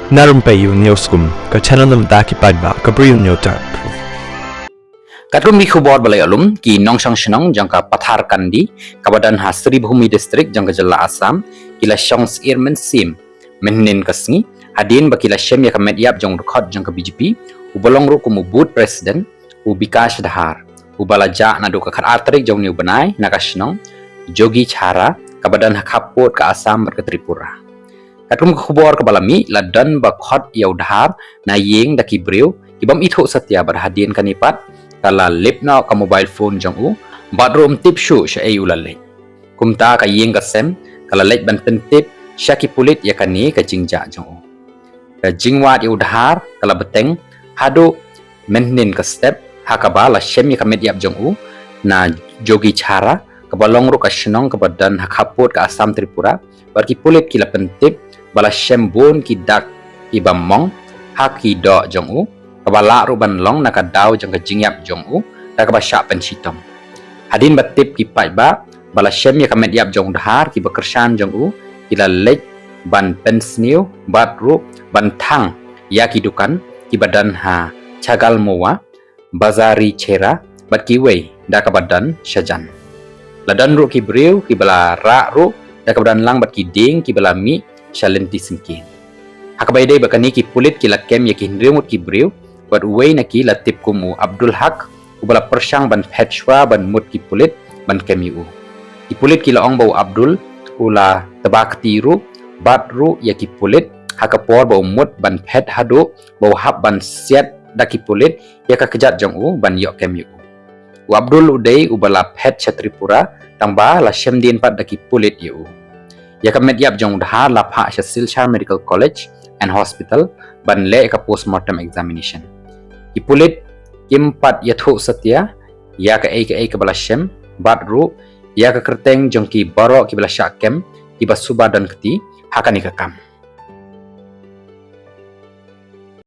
Narum payu newskum ka channel nam ta ki padba ka briu new tarp. Katrum di khubor balai alum ki nongsang senong jangka pathar kandi kabadan hasri bhumi district jangka jala Assam kila shongs irmen sim mennin kasngi hadin bakila shem ya kamet yap jong rekhot jangka BJP ubolong ru kumu boot president u Bikash Dahar ubala ja na do ka khat atrik jong new banai nakasnong jogi chara kabadan hakapot ka Assam berke Tripura. Katrum khubor kabalami ladan bakhot yaw Dahar na yeng daki briu kibam itho satya berhadin kanipat kala lipna ka mobile phone jong u badroom tip shu sha ay ulale kumta ka yeng ka sem kala lek ban pentip syaki pulit ya kani ka jingja jong u ka jingwat yu Dahar kala beteng hado mennin ka step hakabala shem ya kamet yap jong u na jogi chara ka balong ru ka shnong ka badan hakapot ka Assam Tripura barki pulit kila pentip bala shem bon ki dak ibamong haki do jong u kabala ruban long nakadaw jang kajingyap jong u nakabasya pensitom hadin batip ki ba bala shem ya kamet yap jong Dahar ki bekersan jong u kila lek ban pensniu batru ban thang ya ki dukan ki badan ha cagal mowa bazari chera bat ki wei da kabadan syajan ladan ru ki briu ki bala ra ru da kabadan lang bat ki ding ki bala mi shalenti singkin hakabai dai bakani ki pulit ki lakem ya ki hindrimut ki briu buat uway na ki latip kumu Abdul Haq ubala persyang ban petshwa ban mut ki pulit ban kemiu ki pulit ki laong bau Abdul ula tabakti ru batru ya ki pulit hakapor bau mut ban pet hadu bau hab ban siat daki pulit ya ka kejat jong u ban yok kemiu u Abdul udai ubala pet Tripura tamba la syemdin pat daki pulit yu ya ka med yap jong Dahar la pha Silchar Medical College and Hospital ban le ka postmortem examination ki pulit kimpat yathu satya ya ka ai ka bala shem batru ya ka kerteng jong ki baro ki bala syakem ki basuba dan keti hakani ka kam